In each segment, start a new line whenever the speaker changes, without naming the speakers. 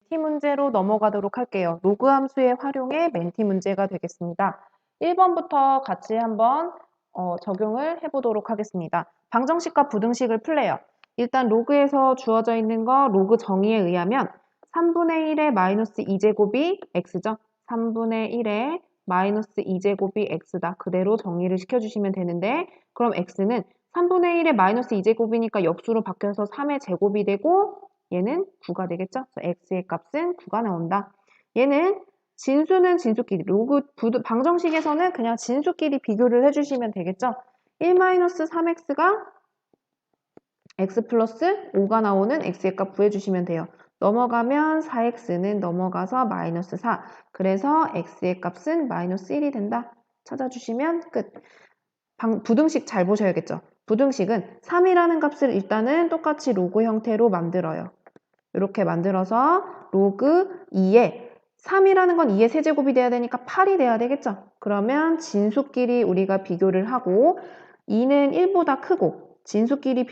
멘티 문제로 넘어가도록 할게요. 로그 함수의 활용의 멘티 문제가 되겠습니다. 1번부터 같이 한번 적용을 해보도록 하겠습니다. 방정식과 부등식을 풀래요. 일단 로그에서 주어져 있는 거 로그 정의에 의하면 3분의 1의 마이너스 2제곱이 x죠. 3분의 1의 마이너스 2제곱이 x다. 그대로 정의를 시켜주시면 되는데 그럼 x는 3분의 1의 마이너스 2제곱이니까 역수로 바뀌어서 3의 제곱이 되고 얘는 9가 되겠죠? 그래서 x의 값은 9가 나온다. 얘는 진수는 진수끼리, 방정식에서는 그냥 진수끼리 비교를 해주시면 되겠죠? 1-3x가 x 플러스 5가 나오는 x의 값 구해주시면 돼요. 넘어가면 4x는 넘어가서 마이너스 4. 그래서 x의 값은 마이너스 1이 된다. 찾아주시면 끝. 부등식 잘 보셔야겠죠? 부등식은 3이라는 값을 일단은 똑같이 로그 형태로 만들어요. 이렇게 만들어서 로그 2에 3이라는 건 2의 세제곱이 돼야 되니까 8이 돼야 되겠죠? 그러면 진수끼리 우리가 비교를 하고 2는 1보다 크고 진수끼리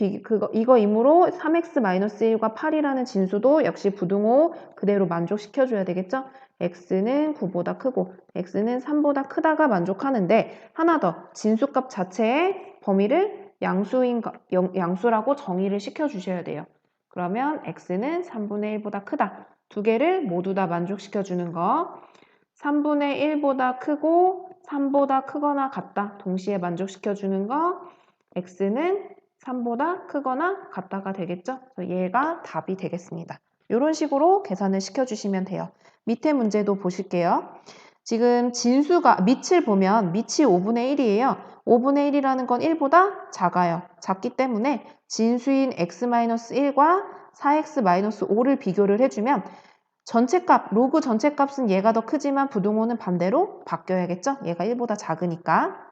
이거이므로 3x-1과 8이라는 진수도 역시 부등호 그대로 만족시켜줘야 되겠죠? x는 9보다 크고 x는 3보다 크다가 만족하는데 하나 더 진수값 자체의 범위를 양수라고 정의를 시켜주셔야 돼요. 그러면 x는 3분의 1보다 크다. 두 개를 모두 다 만족시켜주는 거. 3분의 1보다 크고 3보다 크거나 같다. 동시에 만족시켜주는 거. x는 3보다 크거나 같다가 되겠죠? 그래서 얘가 답이 되겠습니다. 이런 식으로 계산을 시켜주시면 돼요. 밑에 문제도 보실게요. 지금 진수가 밑을 보면 밑이 5분의 1이에요. 5분의 1이라는 건 1보다 작아요. 작기 때문에 진수인 x-1과 4x-5를 비교를 해주면 로그 전체 값은 얘가 더 크지만 부등호는 반대로 바뀌어야겠죠? 얘가 1보다 작으니까.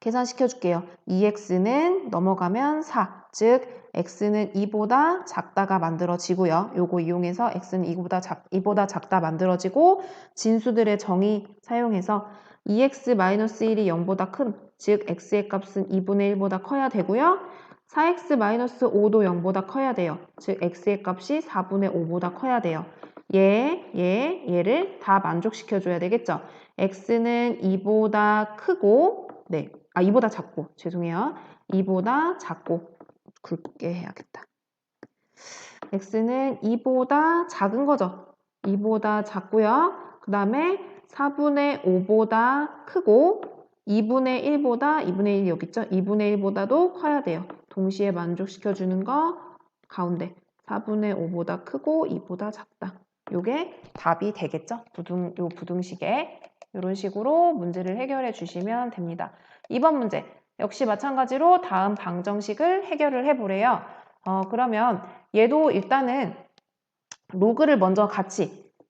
계산시켜줄게요. 2x는 넘어가면 4, 즉 x는 2보다 작다가 만들어지고요. 요거 이용해서 x는 2보다 작다 만들어지고 진수들의 정의 사용해서 2x-1이 0보다 큰, 즉 x의 값은 2분의 1보다 커야 되고요. 4x-5도 0보다 커야 돼요. 즉 x의 값이 4분의 5보다 커야 돼요. 얘를 다 만족시켜줘야 되겠죠. x는 2보다 크고 2보다 작고, 죄송해요. 2보다 작고, 굵게 해야겠다. x는 2보다 작은 거죠. 2보다 작고요. 그 다음에 4분의 5보다 크고 2분의 1 여기 있죠? 2분의 1보다도 커야 돼요. 동시에 만족시켜주는 거 가운데 4분의 5보다 크고 2보다 작다. 요게 답이 되겠죠? 요 부등식에 이런 식으로 문제를 해결해 주시면 됩니다. 2번 문제 역시 마찬가지로 다음 방정식을 해결을 해보래요. 그러면 얘도 일단은 로그를 먼저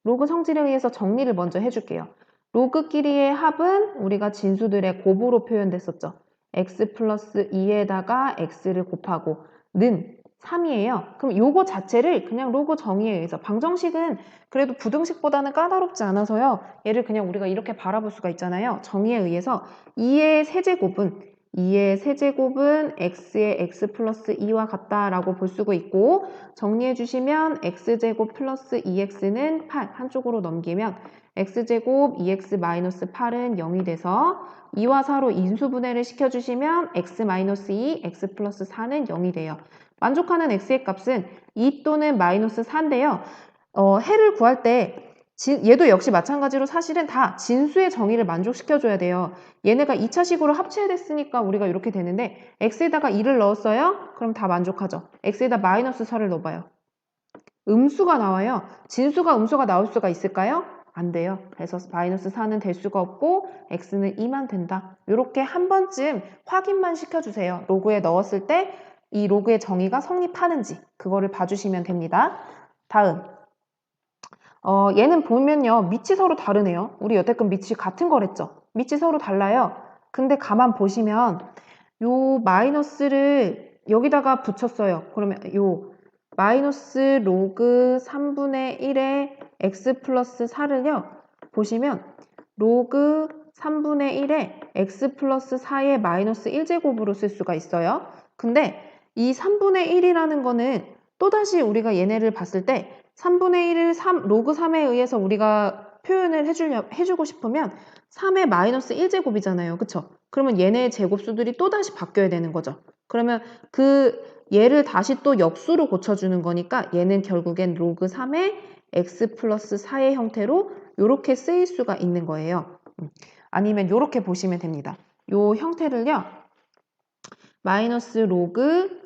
로그 성질에 의해서 정리를 먼저 해줄게요. 로그끼리의 합은 우리가 진수들의 곱으로 표현됐었죠. x 플러스 2에다가 x를 곱하고 는 3이에요. 그럼 요거 자체를 그냥 로그 정의에 의해서 방정식은 그래도 부등식보다는 까다롭지 않아서요. 얘를 그냥 우리가 이렇게 바라볼 수가 있잖아요. 정의에 의해서 2의 세제곱은 x의 x 플러스 2와 같다라고 볼 수가 있고 정리해 주시면 x제곱 플러스 2x는 8 한쪽으로 넘기면 x제곱 2x 마이너스 8은 0이 돼서 2와 4로 인수분해를 시켜주시면 x 마이너스 2, x 플러스 4는 0이 돼요. 만족하는 x의 값은 2 또는 마이너스 4인데요. 해를 구할 때 얘도 역시 마찬가지로 사실은 다 진수의 정의를 만족시켜줘야 돼요. 얘네가 2차식으로 합체됐으니까 우리가 이렇게 되는데 x에다가 2를 넣었어요? 그럼 다 만족하죠. x에다 마이너스 4를 넣어봐요. 음수가 나와요. 진수가 음수가 나올 수가 있을까요? 안 돼요. 그래서 마이너스 4는 될 수가 없고 x는 2만 된다. 이렇게 한 번쯤 확인만 시켜주세요. 로그에 넣었을 때 이 로그의 정의가 성립하는지 그거를 봐주시면 됩니다. 다음 얘는 보면요. 밑이 서로 다르네요. 우리 여태껏 밑이 같은 거랬죠. 밑이 서로 달라요. 근데 가만 보시면 요 마이너스를 여기다가 붙였어요. 그러면 요 마이너스 로그 3분의 1의 x 플러스 4를요. 보시면 로그 3분의 1의 x 플러스 4의 마이너스 1제곱으로 쓸 수가 있어요. 근데 이 3분의 1이라는 거는 또다시 우리가 얘네를 봤을 때 3분의 1을 로그 3에 의해서 우리가 표현을 해주고 싶으면 3의 마이너스 1제곱이잖아요. 그쵸? 그러면 얘네의 제곱수들이 또다시 바뀌어야 되는 거죠. 그러면 얘를 다시 또 역수로 고쳐주는 거니까 얘는 결국엔 로그 3의 x 플러스 4의 형태로 이렇게 쓰일 수가 있는 거예요. 아니면 이렇게 보시면 됩니다. 요 형태를요. 마이너스 로그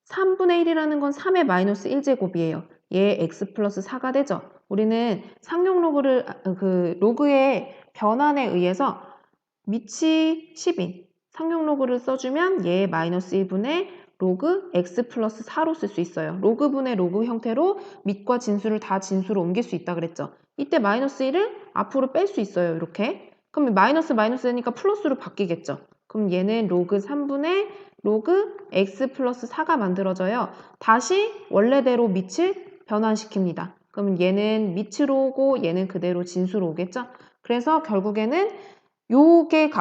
3분의 1이라는 건 3의 마이너스 1제곱이에요. 얘 x 플러스 4가 되죠. 우리는 상용 로그의 변환에 의해서 밑이 10인 상용 로그를 써주면 얘 마이너스 1분의 로그 x 플러스 4로 쓸 수 있어요. 로그분의 로그 형태로 밑과 진수를 다 진수로 옮길 수 있다 그랬죠. 이때 마이너스 1을 앞으로 뺄 수 있어요. 이렇게. 그럼 마이너스니까 플러스로 바뀌겠죠. 그럼 얘는 로그 3분의 로그 x 플러스 4가 만들어져요. 다시 원래대로 밑을 변환시킵니다. 그럼 얘는 밑으로 오고 얘는 그대로 진수로 오겠죠. 그래서 결국에는 요거의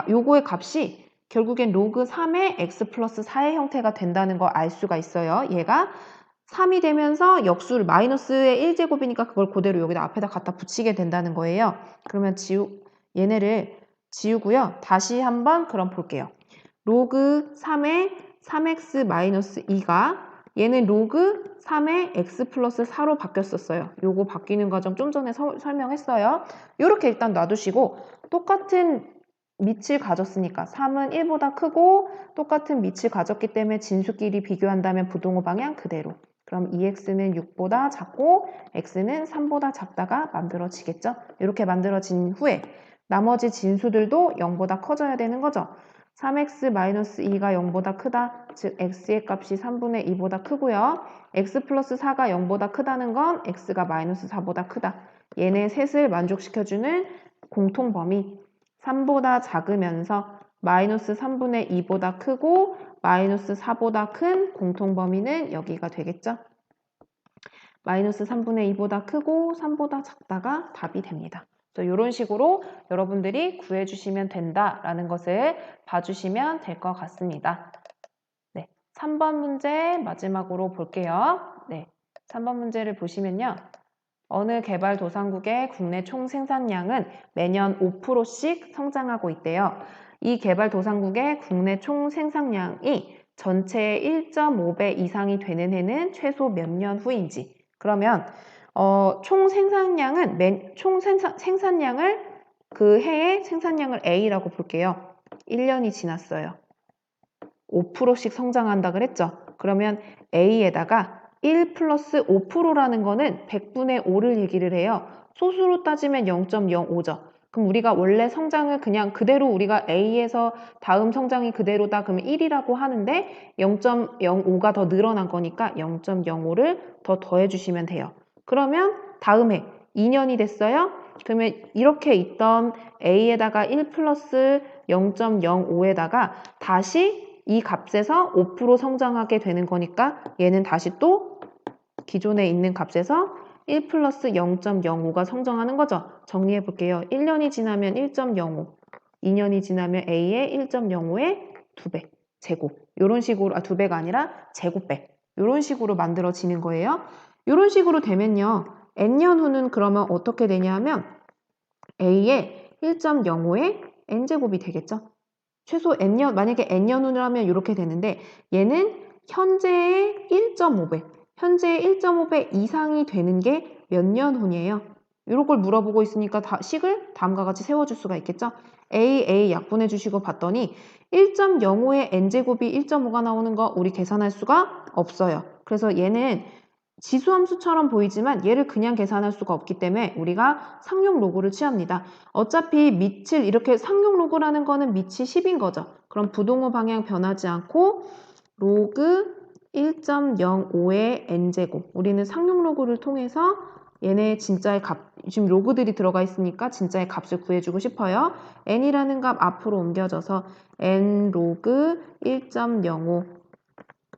값이 결국엔 로그 3의 x 플러스 4의 형태가 된다는 걸 알 수가 있어요. 얘가 3이 되면서 역수를 마이너스의 1제곱이니까 그걸 그대로 여기다 앞에다 갖다 붙이게 된다는 거예요. 그러면 얘네를 지우고요. 다시 한번 그럼 볼게요. 로그 3의 3x 마이너스 2가 얘는 로그 3의 x 플러스 4로 바뀌었었어요. 요거 바뀌는 과정 좀 전에 설명했어요. 이렇게 일단 놔두시고 똑같은 밑을 가졌으니까 3은 1보다 크고 똑같은 밑을 가졌기 때문에 진수끼리 비교한다면 부동호 방향 그대로. 그럼 2x는 6보다 작고 x는 3보다 작다가 만들어지겠죠? 이렇게 만들어진 후에 나머지 진수들도 0보다 커져야 되는 거죠. 3x-2가 0보다 크다. 즉 x의 값이 3분의 2보다 크고요. x 플러스 4가 0보다 크다는 건 x가 마이너스 4보다 크다. 얘네 셋을 만족시켜주는 공통범위 3보다 작으면서 마이너스 3분의 2보다 크고 마이너스 4보다 큰 공통범위는 여기가 되겠죠. 마이너스 3분의 2보다 크고 3보다 작다가 답이 됩니다. 이런 식으로 여러분들이 구해주시면 된다라는 것을 봐주시면 될 것 같습니다. 네, 3번 문제 마지막으로 볼게요. 네, 3번 문제를 보시면요. 어느 개발도상국의 국내 총 생산량은 매년 5%씩 성장하고 있대요. 이 개발도상국의 국내 총 생산량이 전체의 1.5배 이상이 되는 해는 최소 몇 년 후인지. 그러면 총 생산량을 그 해의 생산량을 A라고 볼게요. 1년이 지났어요. 5%씩 성장한다 그랬죠? 그러면 A에다가 1 플러스 5%라는 거는 100분의 5를 얘기를 해요. 소수로 따지면 0.05죠. 그럼 우리가 원래 성장을 그냥 그대로 우리가 A에서 다음 성장이 그대로다 그러면 1이라고 하는데 0.05가 더 늘어난 거니까 0.05를 더 더해주시면 돼요. 그러면 다음 해 2년이 됐어요. 그러면 이렇게 있던 A에다가 1 플러스 0.05에다가 다시 이 값에서 5% 성장하게 되는 거니까 얘는 다시 또 기존에 있는 값에서 1 플러스 0.05가 성장하는 거죠. 정리해 볼게요. 1년이 지나면 1.05, 2년이 지나면 A의 1.05의 2배, 제곱. 이런 식으로, 2배가 아니라 제곱배. 이런 식으로 만들어지는 거예요. 이런 식으로 되면요. n년 후는 그러면 어떻게 되냐 하면 A의 1.05의 n제곱이 되겠죠. 최소 n년, 만약에 n년 후라면 이렇게 되는데 얘는 현재의 1.5배, 현재의 1.5배 이상이 되는 게 몇 년 후이에요. 이런 걸 물어보고 있으니까 식을 다음과 같이 세워줄 수가 있겠죠. A 약분해 주시고 봤더니 1.05의 n제곱이 1.5가 나오는 거 우리 계산할 수가 없어요. 그래서 얘는 지수함수처럼 보이지만 얘를 그냥 계산할 수가 없기 때문에 우리가 상용 로그를 취합니다. 어차피 밑을 이렇게 상용 로그라는 거는 밑이 10인 거죠. 그럼 부동호 방향 변하지 않고 로그 1.05의 n제곱. 우리는 상용 로그를 통해서 얘네 진짜의 값, 지금 로그들이 들어가 있으니까 진짜의 값을 구해주고 싶어요. n이라는 값 앞으로 옮겨져서 n 로그 1.05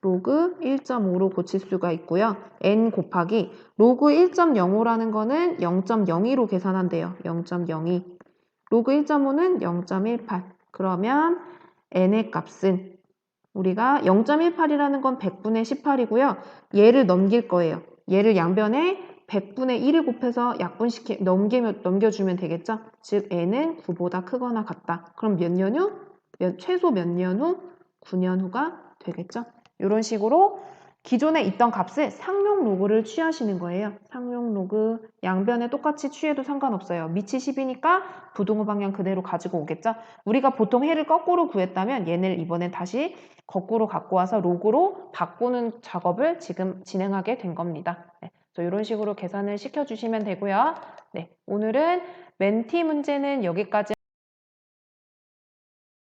로그 1.5로 고칠 수가 있고요. n 곱하기 로그 1.05라는 거는 0.02로 계산한대요. 0.02. 로그 1.5는 0.18. 그러면 n의 값은 우리가 0.18이라는 건 100분의 18이고요. 얘를 넘길 거예요. 얘를 양변에 100분의 1을 곱해서 넘겨주면 되겠죠? 즉 n은 9보다 크거나 같다. 그럼 몇 년 후? 최소 몇 년 후? 9년 후가 되겠죠? 이런 식으로 기존에 있던 값을 상용 로그를 취하시는 거예요. 상용 로그 양변에 똑같이 취해도 상관없어요. 밑이 10이니까 부동호 방향 그대로 가지고 오겠죠? 우리가 보통 해를 거꾸로 구했다면 얘를 이번엔 다시 거꾸로 갖고 와서 로그로 바꾸는 작업을 지금 진행하게 된 겁니다. 네, 이런 식으로 계산을 시켜주시면 되고요. 네, 오늘은 멘티 문제는 여기까지